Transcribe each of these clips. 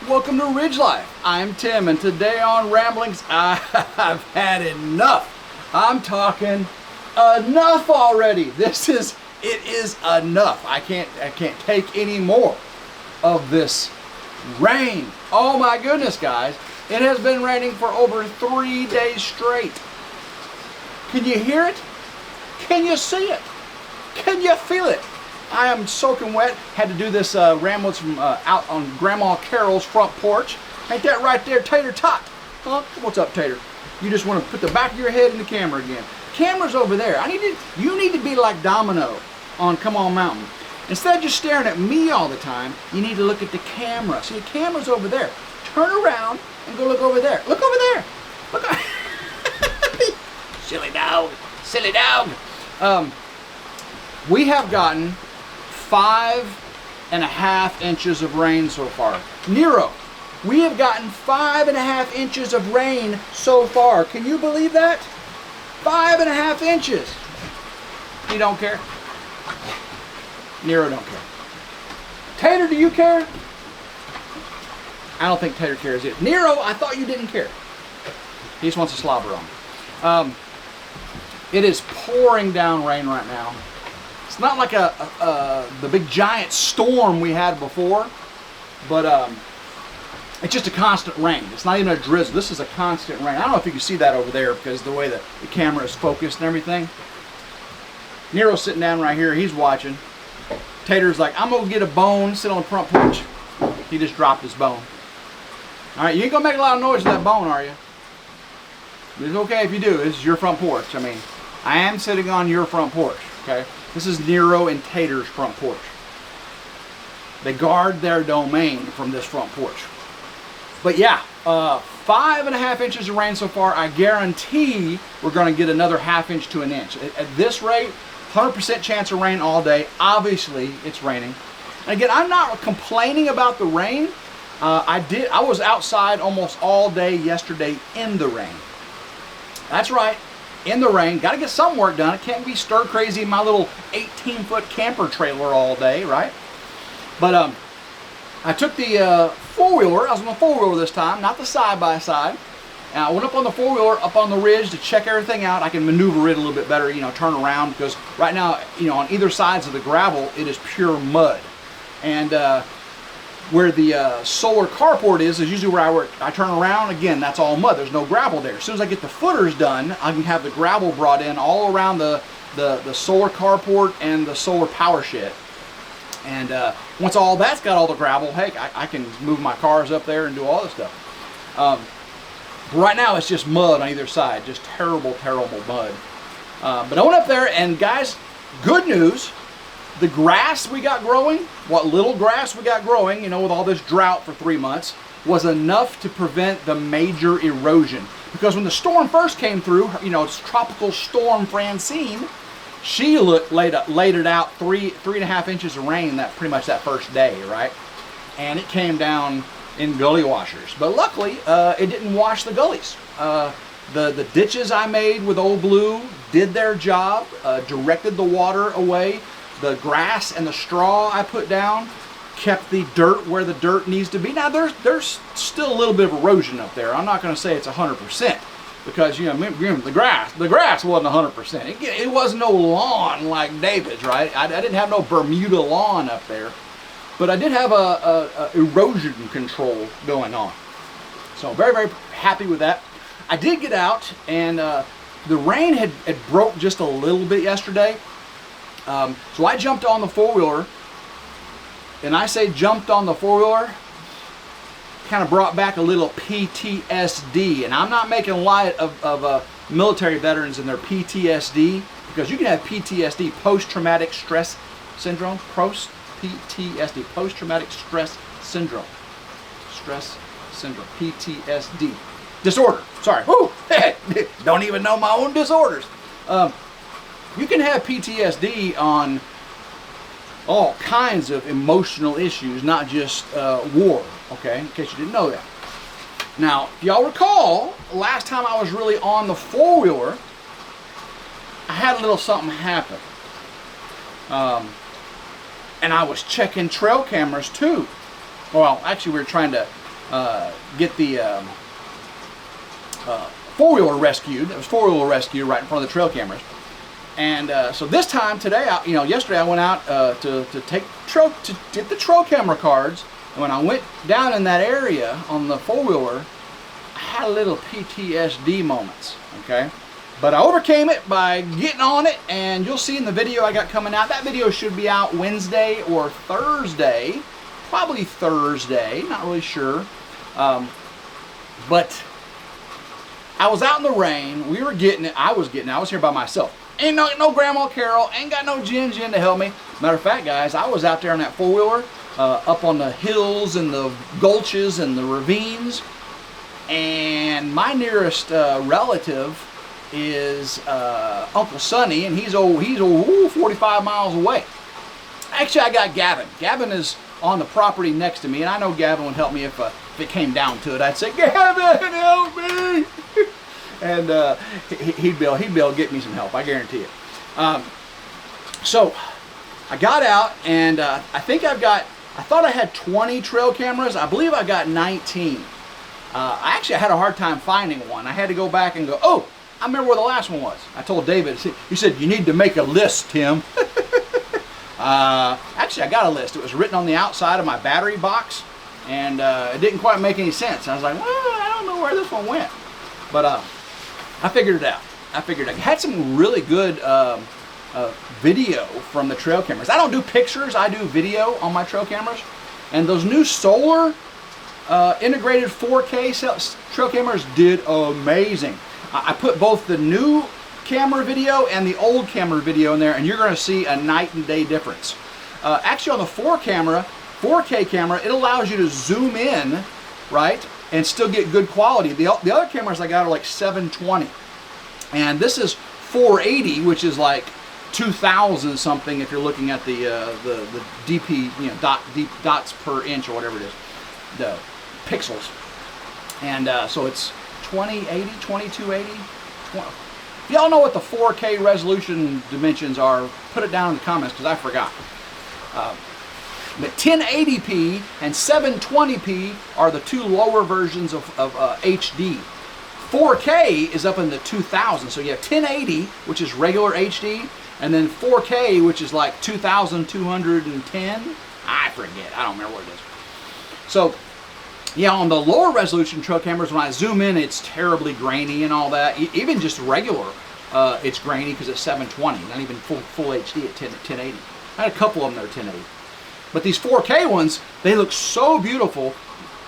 Welcome to Ridge Life. I'm Tim, and today on Ramblings, I've had enough. I'm talking enough already. It is enough. I can't take any more of this rain. Oh my goodness, guys. It has been raining for over 3 days straight. Can you hear it? Can you see it? Can you feel it? I am soaking wet. Had to do this ramblings from out on Grandma Carol's front porch. Ain't that right there, Tater Tot? Huh? What's up, Tater? You just want to put the back of your head in the camera again. Camera's over there. You need to be like Domino on Come On Mountain. Instead of just staring at me all the time, you need to look at the camera. See, the camera's over there. Turn around and go look over there. Look over there. Look. Silly dog. Silly dog. We have gotten 5.5 inches of rain so far. Nero, we have gotten 5.5 inches of rain so far. Can you believe that? 5.5 inches. You don't care? Nero don't care. Tater, do you care? I don't think Tater cares either. Nero, I thought you didn't care. He just wants to slobber on. It is pouring down rain right now. It's not like the big giant storm we had before, but it's just a constant rain. It's not even a drizzle. This is a constant rain. I don't know if you can see that over there because of the way the camera is focused and everything. Nero's sitting down right here. He's watching. Tater's like, I'm going to get a bone, sit on the front porch. He just dropped his bone. All right, you ain't going to make a lot of noise with that bone, are you? It's okay if you do. This is your front porch. I mean, I am sitting on your front porch, okay? This is Nero and Tater's front porch. They guard their domain from this front porch. But yeah, 5.5 inches of rain so far. I guarantee we're going to get another ½ inch to an inch. At this rate, 100% chance of rain all day. Obviously, it's raining. And again, I'm not complaining about the rain. I was outside almost all day yesterday in the rain. That's right. In the rain, got to get some work done. It can't be stir crazy in my little 18-foot camper trailer all day, right? But I took the four-wheeler. I was on the four-wheeler this time, not the side-by-side. And I went up on the four-wheeler, up on the ridge to check everything out. I can maneuver it a little bit better, turn around, because right now, on either sides of the gravel, it is pure mud. And where the solar carport is usually where I turn around. Again, that's all mud. There's no gravel there. As soon as I get the footers done, I can have the gravel brought in all around the solar carport and the solar power shed. And once all that's got all the gravel, heck, I can move my cars up there and do all this stuff. Right now, it's just mud on either side. Just terrible, terrible mud. But I went up there, and guys, good news. The grass we got growing, what little grass we got growing, with all this drought for 3 months, was enough to prevent the major erosion. Because when the storm first came through, it's Tropical Storm Francine, she laid it out 3.5 inches of rain pretty much that first day, right? And it came down in gully washers. But luckily, it didn't wash the gullies. The ditches I made with Old Blue did their job, directed the water away. The grass and the straw I put down kept the dirt where the dirt needs to be. Now there's still a little bit of erosion up there. I'm not going to say it's 100% because the grass wasn't 100%. It wasn't no lawn like David's, right? I didn't have no Bermuda lawn up there, but I did have a erosion control going on. So very, very happy with that. I did get out, and the rain had broke just a little bit yesterday. So I jumped on the four-wheeler, and I say jumped on the four-wheeler, kind of brought back a little PTSD. And I'm not making light of military veterans and their PTSD, because you can have PTSD, post-traumatic stress syndrome, PTSD, post-traumatic stress syndrome, PTSD, disorder, sorry, woo, don't even know my own disorders. You can have PTSD on all kinds of emotional issues, not just war, okay, in case you didn't know that. Now, if y'all recall, last time I was really on the four-wheeler, I had a little something happen. And I was checking trail cameras too. Well, actually we were trying to get the four-wheeler rescued. It was four-wheeler rescue right in front of the trail cameras. And so this time today, yesterday I went out to get the trail camera cards. And when I went down in that area on the four-wheeler, I had a little PTSD moments, okay? But I overcame it by getting on it, and you'll see in the video I got coming out. That video should be out Wednesday or Thursday, probably Thursday, not really sure. But I was out in the rain. We were getting it. I was here by myself. Ain't no Grandma Carol. Ain't got no Jen to help me. Matter of fact, guys, I was out there on that four-wheeler, up on the hills and the gulches and the ravines. And my nearest relative is Uncle Sonny, and he's 45 miles away. Actually, I got Gavin. Gavin is on the property next to me, and I know Gavin would help me if it came down to it. I'd say, Gavin, help me! And he'd be able to get me some help, I guarantee it. So I got out, and I thought I had 20 trail cameras. I believe I got 19. I actually had a hard time finding one. I had to go back and go, oh, I remember where the last one was. I told David, he said, you need to make a list, Tim. Actually, I got a list. It was written on the outside of my battery box, and it didn't quite make any sense. I was like, well, I don't know where this one went. But I figured it out. I had some really good video from the trail cameras. I don't do pictures. I do video on my trail cameras. And those new solar integrated 4K trail cameras did amazing. I put both the new camera video and the old camera video in there, and you're going to see a night and day difference. Actually, on the 4K camera, it allows you to zoom in, right, and still get good quality. The other cameras I got are like 720, and this is 480, which is like 2,000 something if you're looking at the DP, dots per inch or whatever it is, the pixels. And so it's 2080, 2280. If y'all know what the 4K resolution dimensions are, put it down in the comments because I forgot. But 1080p and 720p are the two lower versions of HD. 4K is up in the 2000s, so you have 1080, which is regular HD, and then 4K, which is like 2210. I forget. I don't remember what it is. So, yeah, on the lower resolution trail cameras, when I zoom in, it's terribly grainy and all that. Even just regular, it's grainy because it's 720, not even full HD at 1080. I had a couple of them that are 1080. But these 4K ones, they look so beautiful,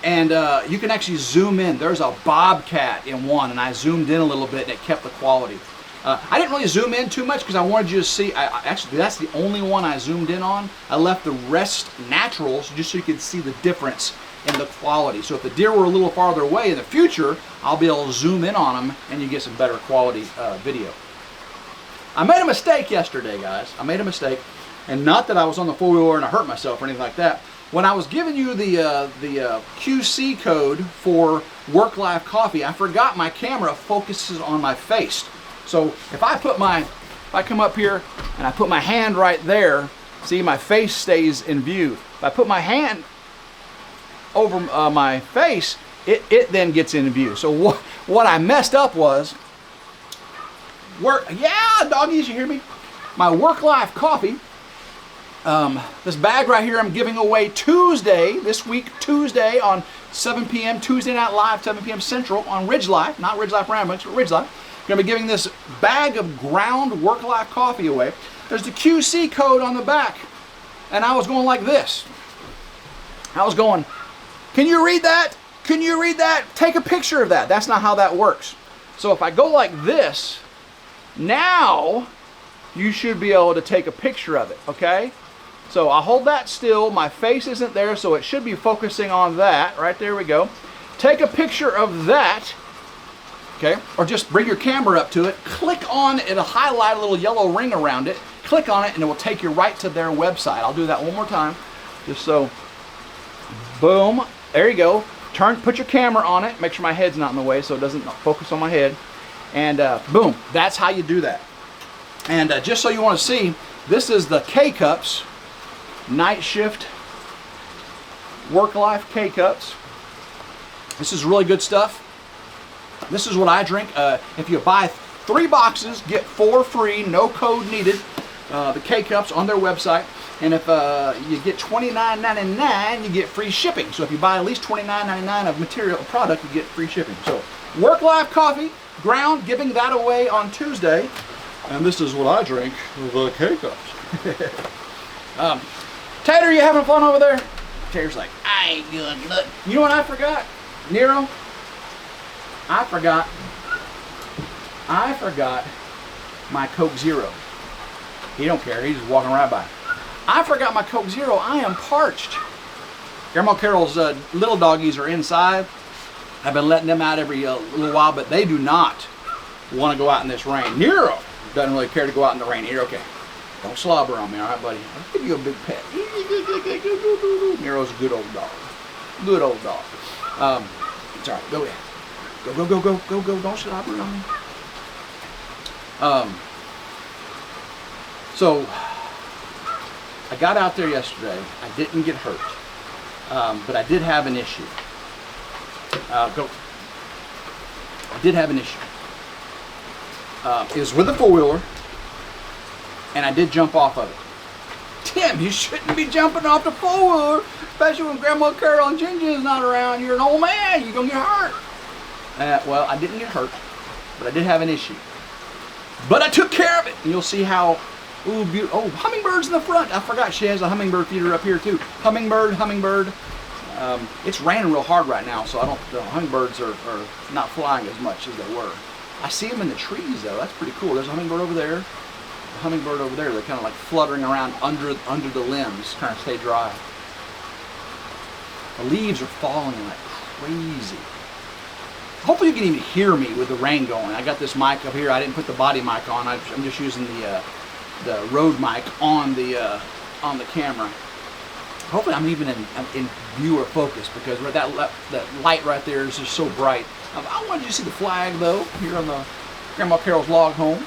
and you can actually zoom in. There's a bobcat in one, and I zoomed in a little bit, and it kept the quality. I didn't really zoom in too much because I wanted you to see. Actually, that's the only one I zoomed in on. I left the rest naturals just so you could see the difference in the quality. So if the deer were a little farther away in the future, I'll be able to zoom in on them, and you get some better quality video. I made a mistake yesterday, guys. I made a mistake. And not that I was on the four-wheeler and I hurt myself or anything like that. When I was giving you the QC code for WorkLife Coffee, I forgot my camera focuses on my face. So if I come up here and I put my hand right there, see, my face stays in view. If I put my hand over my face, it then gets in view. So what I messed up was, yeah, doggies, you hear me? My WorkLife Coffee. This bag right here I'm giving away this week Tuesday on 7 p.m. Tuesday Night Live, 7 p.m. Central on RidgeLife, not RidgeLife Ramblings, but RidgeLife. I'm going to be giving this bag of ground WorkLife coffee away. There's the QC code on the back, and I was going like this. I was going, can you read that? Can you read that? Take a picture of that. That's not how that works. So if I go like this, now you should be able to take a picture of it, okay? So I'll hold that still. My face isn't there, so it should be focusing on that. Right there we go. Take a picture of that, okay? Or just bring your camera up to it. Click on it. It'll highlight a little yellow ring around it. Click on it, and it will take you right to their website. I'll do that one more time, just so. Boom. There you go. Put your camera on it. Make sure my head's not in the way so it doesn't focus on my head. And boom. That's how you do that. And just so you want to see, this is the K-Cups. Night shift WorkLife K-Cups. This is really good stuff. This is what I drink. If you buy 3 boxes, get 4 free, no code needed. The K-Cups on their website. And if you get $29.99, you get free shipping. So if you buy at least $29.99 of material product, you get free shipping. So WorkLife Coffee, ground, giving that away on Tuesday. And this is what I drink, the K-Cups. Tater, you having fun over there? Tater's like, I ain't doing nothing. You know what I forgot? Nero, I forgot my Coke Zero. He don't care, he's just walking right by. I forgot my Coke Zero. I am parched. Grandma Carol's little doggies are inside. I've been letting them out every little while, but they do not want to go out in this rain. Nero doesn't really care to go out in the rain. You're okay. Don't slobber on me, all right, buddy? I'll give you a big pet. Nero's a good old dog. Good old dog. It's all right. Go ahead. Go. Don't slobber on me. So I got out there yesterday. I didn't get hurt, but I did have an issue. I did have an issue. It was with a 4-wheeler, and I did jump off of it. Tim, you shouldn't be jumping off the 4-wheeler, especially when Grandma Carol and Ginger is not around. You're an old man. You're going to get hurt. Well, I didn't get hurt, but I did have an issue. But I took care of it, and you'll see how. Ooh, beautiful. Oh, hummingbirds in the front. I forgot she has a hummingbird feeder up here too. Hummingbird. It's raining real hard right now, so the hummingbirds are not flying as much as they were. I see them in the trees though. That's pretty cool. There's a hummingbird over there. A hummingbird over there. They're kind of like fluttering around under the limbs, trying to stay dry. The leaves are falling like crazy. Hopefully you can even hear me with the rain going. I got this mic up here. I didn't put the body mic on. I'm just using the Rode mic on the camera. Hopefully I'm even in viewer focus, because that light right there is just so bright. I wanted you to see the flag though here on the Grandma Carol's log home.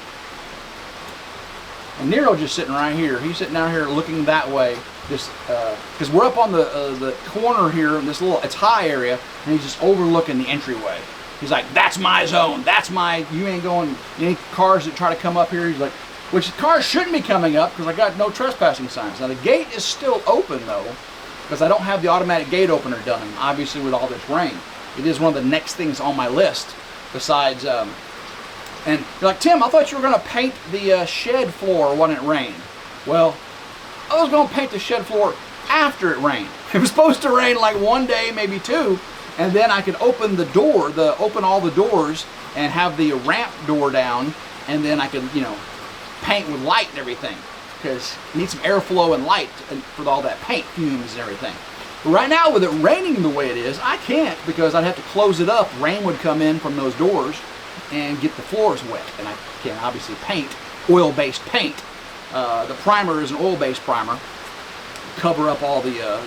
And Nero just sitting right here. He's sitting down here looking that way, just because we're up on the corner here in this it's high area, and he's just overlooking the entryway. He's like, that's my zone. That's my. You ain't going. Any cars that try to come up here. He's like. Which cars shouldn't be coming up because I got no trespassing signs. Now the gate is still open though, because I don't have the automatic gate opener done. Obviously with all this rain, it is one of the next things on my list. Besides, and you're like, Tim, I thought you were going to paint the shed floor when it rained. Well, I was going to paint the shed floor after it rained. It was supposed to rain like one day, maybe 2, and then I could open the door, open all the doors, and have the ramp door down, and then I could, paint with light and everything, because you need some airflow and light for all that paint fumes and everything. But right now with it raining the way it is, I can't, because I'd have to close it up. Rain would come in from those doors and get the floors wet, and I can't obviously paint oil-based paint. The primer is an oil-based primer. Cover up all the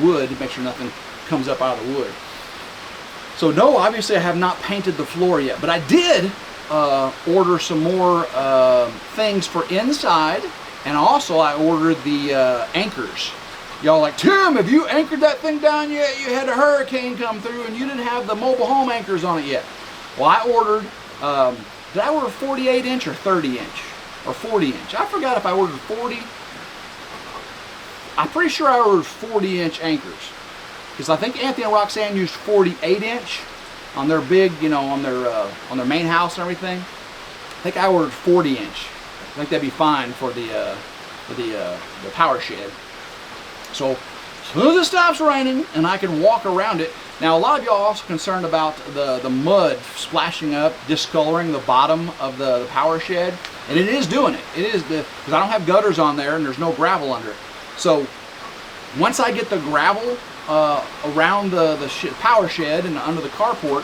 wood to make sure nothing comes up out of the wood. So no, obviously I have not painted the floor yet, but I did order some more things for inside, and also I ordered the anchors. Y'all like, Tim, have you anchored that thing down yet? You had a hurricane come through and you didn't have the mobile home anchors on it yet. Well, I ordered, did I order 48 inch or 30 inch or 40 inch? I forgot if I ordered 40. I'm pretty sure I ordered 40 inch anchors, because I think Anthony and Roxanne used 48 inch on their big, on their main house and everything. I think I ordered 40 inch. I think that'd be fine for the power shed. So as soon as it stops raining and I can walk around it. Now a lot of y'all are also concerned about the mud splashing up, discoloring the bottom of the power shed, and it is doing it. It is, because I don't have gutters on there and there's no gravel under it. So once I get the gravel around the power shed and under the carport,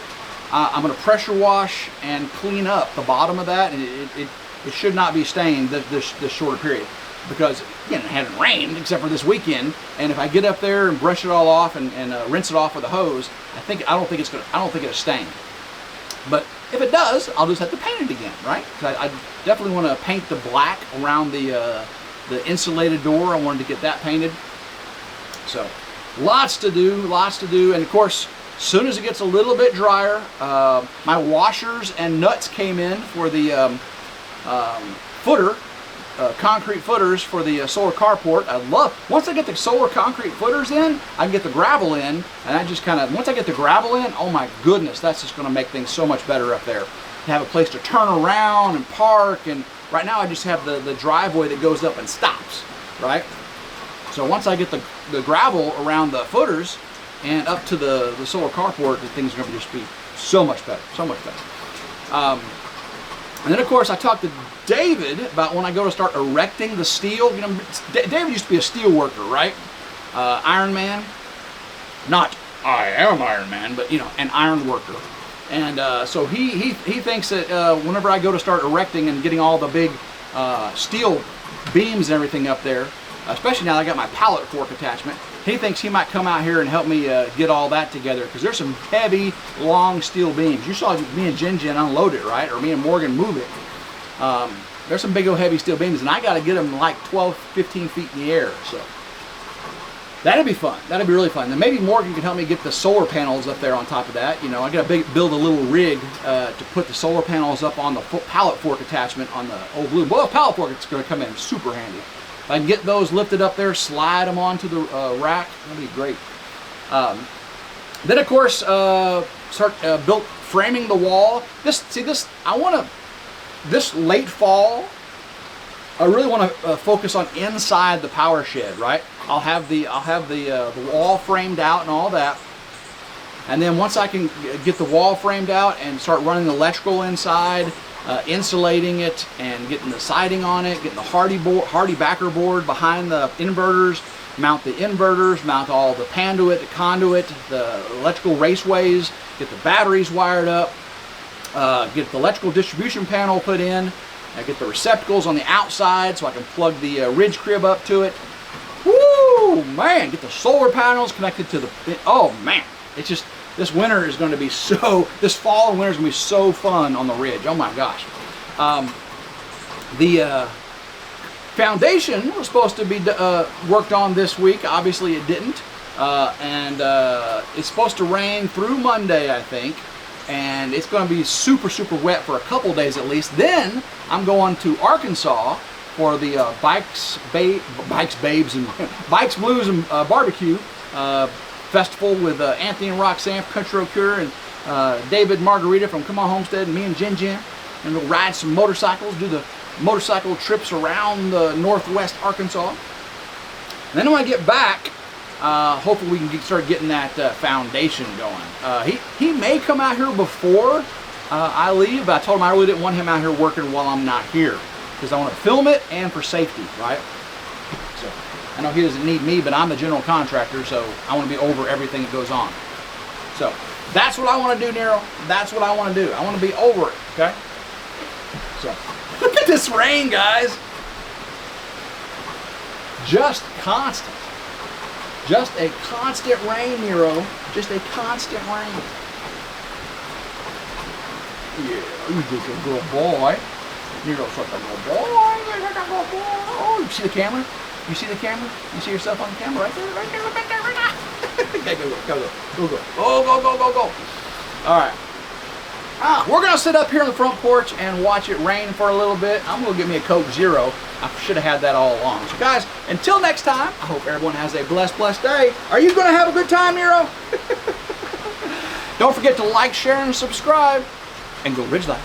I'm going to pressure wash and clean up the bottom of that, and it should not be stained this shorter period, because again, it hadn't rained except for this weekend, and if I get up there and brush it all off and rinse it off with a hose, I don't think it'll stain. But if it does, I'll just have to paint it again, right? I definitely want to paint the black around the insulated door. I wanted to get that painted. So lots to do, and of course, Soon as it gets a little bit drier, my washers and nuts came in for the footer, concrete footers for the solar carport. Once I get the solar concrete footers in, I can get the gravel in, and I just once I get the gravel in, oh my goodness, that's just going to make things so much better up there. To have a place to turn around and park, and right now I just have the driveway that goes up and stops, right? So once I get the gravel around the footers and up to the solar carport, the things are going to just be so much better, so much better. And then of course I talked to David about when I go to start erecting the steel. You know, David used to be a steel worker, right? Iron Man. Not I am Iron Man, but you know, an iron worker. And so he thinks that whenever I go to start erecting and getting all the big steel beams and everything up there, especially now that I got my pallet fork attachment, he thinks he might come out here and help me get all that together, because there's some heavy, long steel beams. You saw me and Jen unload it, right? Or me and Morgan move it. There's some big old heavy steel beams, and I got to get them like 12, 15 feet in the air. So that'd be fun. That'd be really fun. Then maybe Morgan can help me get the solar panels up there on top of that. You know, I got to build a little rig to put the solar panels up on the pallet fork attachment on the old blue. Well, pallet fork, it's going to come in super handy. If I can get those lifted up there, slide them onto the rack, that'd be great. Then of course, built framing the wall. This late fall, I really want to focus on inside the power shed, right? I'll have the wall framed out and all that, and then once I can get the wall framed out and start running the electrical inside, insulating it and getting the siding on it, getting the hardy backer board behind the inverters, mount the inverters, mount all the the conduit, the electrical raceways, get the batteries wired up, get the electrical distribution panel put in, get the receptacles on the outside so I can plug the ridge crib up to it. Woo, man, get the solar panels connected to the, oh man, it's just, this winter is going to be this fall and winter is going to be so fun on the ridge. Oh my gosh. The foundation was supposed to be worked on this week. Obviously it didn't. And it's supposed to rain through Monday, I think. And it's going to be super, super wet for a couple days at least. Then I'm going to Arkansas for the Bikes, Blues, and Barbecue festival with Anthony and Roxanne from Country Road Cure, and David Margarita from Come On Homestead, and me and Jen. And we'll ride some motorcycles, do the motorcycle trips around the northwest Arkansas. And then when I get back, hopefully we can start getting that foundation going. He may come out here before I leave, but I told him I really didn't want him out here working while I'm not here, because I want to film it and for safety, right? So I know he doesn't need me, but I'm the general contractor, so I want to be over everything that goes on. So that's what I want to do, Nero. That's what I want to do. I want to be over it, okay? So look at this rain, guys. Just constant. Just a constant rain, Nero. Just a constant rain. Yeah, you're just a good boy. Nero's such a good boy. Oh, you see the camera? You see the camera? You see yourself on the camera right there, right there, right there, right there. Okay, go. All right. We're going to sit up here on the front porch and watch it rain for a little bit. I'm going to get me a Coke Zero. I should have had that all along. So guys, until next time, I hope everyone has a blessed day. Are you going to have a good time, Nero? Don't forget to like, share, and subscribe. And go Ridge Life.